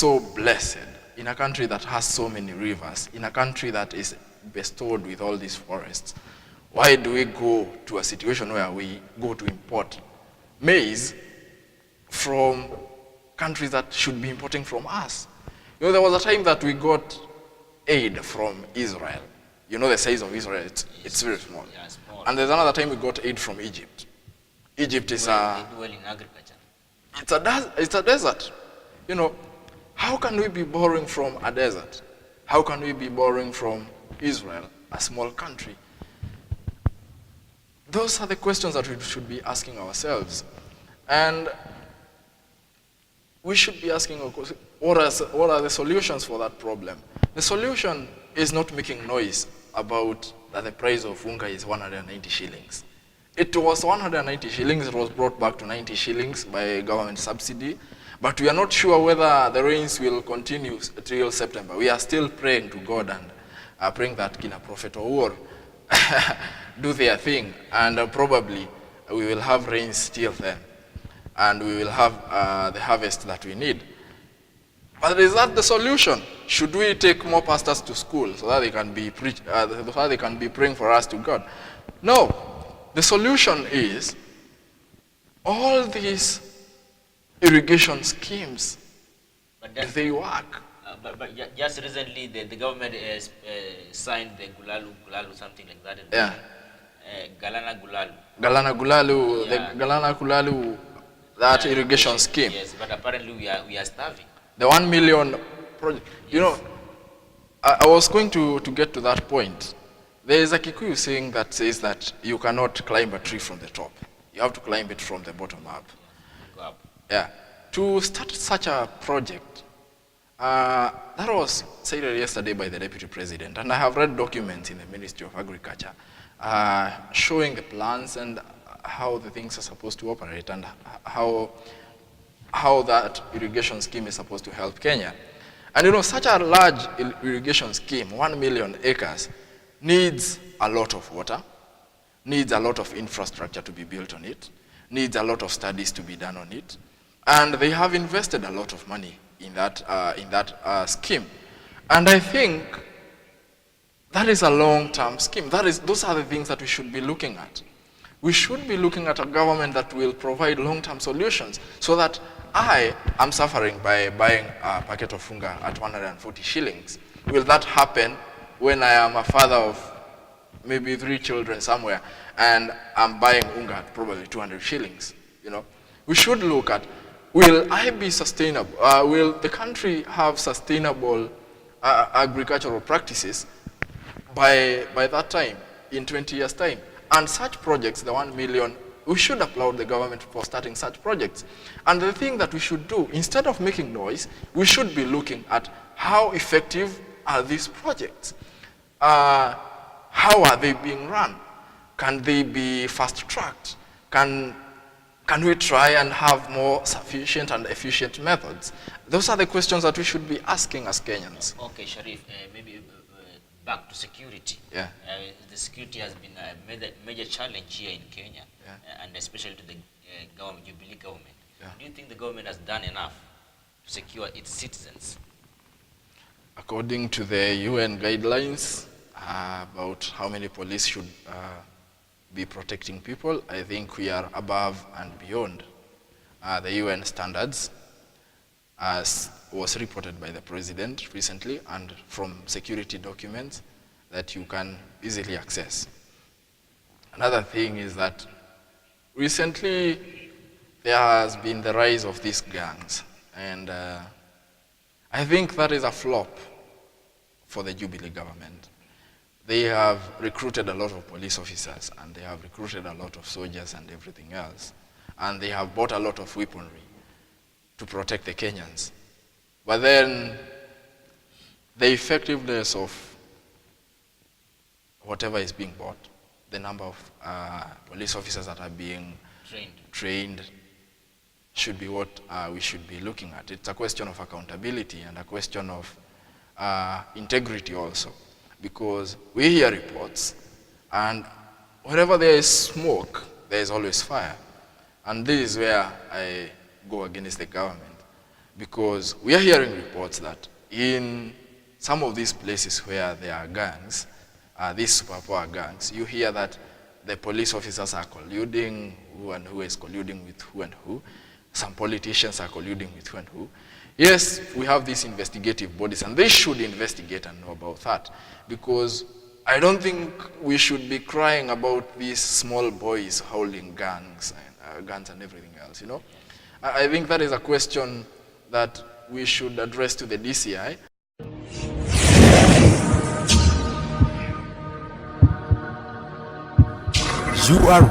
so blessed, in a country that has so many rivers, in a country that is bestowed with all these forests, why do we go to a situation where we go to import maize from countries that should be importing from us? You know, there was a time that we got aid from Israel. You know, the size of Israel, it's very small. Yeah, small. And there's another time we got aid from Egypt. Egypt is They do well in agriculture. it's a desert. You know, how can we be borrowing from a desert? How can we be borrowing from Israel, a small country? Those are the questions that we should be asking ourselves. And we should be asking, what are the solutions for that problem? The solution is not making noise about that the price of unga is 190 shillings. It was 190 shillings, it was brought back to 90 shillings by government subsidy, but we are not sure whether the rains will continue till September. We are still praying to God and praying that Kina Prophet Owuor do their thing, and probably we will have rains still then, and we will have the harvest that we need. But is that the solution? Should we take more pastors to school so that they can be so that they can be praying for us to God? No. The solution is all these irrigation schemes. But they work. But just recently, the government signed the Gulalu, something like that. Yeah. Galana Gulalu. Galana Gulalu, Yeah. the Galana Gulalu, that irrigation scheme. Yes, but apparently we are starving. The 1 million project. You know, I was going to get to that point. There is a Kikuyu saying that says that you cannot climb a tree from the top. You have to climb it from the bottom up. Go up. Yeah. To start such a project, that was said yesterday by the Deputy President, and I have read documents in the Ministry of Agriculture showing the plans and how the things are supposed to operate and how that irrigation scheme is supposed to help Kenya. And you know, such a large irrigation scheme, 1 million acres, needs a lot of water, needs a lot of infrastructure to be built on it, needs a lot of studies to be done on it, and they have invested a lot of money in that scheme. And I think that is a long-term scheme. Those are the things that we should be looking at. We should be looking at a government that will provide long-term solutions so that I am suffering by buying a packet of unga at 140 shillings. Will that happen when I am a father of maybe 3 children somewhere and I'm buying unga at probably 200 shillings? You know, we should look at, will I be sustainable? Will the country have sustainable agricultural practices by that time, in 20 years' time? And such projects, the 1 million, we should applaud the government for starting such projects. And the thing that we should do, instead of making noise, we should be looking at how effective are these projects? How are they being run? Can they be fast-tracked? Can we try and have more sufficient and efficient methods? Those are the questions that we should be asking as Kenyans. Okay, Sharif, maybe back to security. Yeah. The security has been a major challenge here in Kenya, yeah. And especially to the Jubilee government. Yeah. Do you think the government has done enough to secure its citizens? According to the UN guidelines about how many police should be protecting people, I think we are above and beyond the UN standards, as was reported by the president recently and from security documents that you can easily access. Another thing is that recently there has been the rise of these gangs, and I think that is a flop for the Jubilee government. They have recruited a lot of police officers, and they have recruited a lot of soldiers and everything else, and they have bought a lot of weaponry to protect the Kenyans. But then the effectiveness of whatever is being bought, the number of police officers that are being trained should be what we should be looking at. It's a question of accountability and a question of integrity also, because we hear reports, and wherever there is smoke, there is always fire. And this is where I go against the government, because we are hearing reports that in some of these places where there are gangs, these superpower gangs, you hear that the police officers are colluding, who and who is colluding with who and who. Some politicians are colluding with who and who. Yes, we have these investigative bodies, and they should investigate and know about that, because I don't think we should be crying about these small boys holding guns and everything else, you know. I think that is a question that we should address to the DCI. You are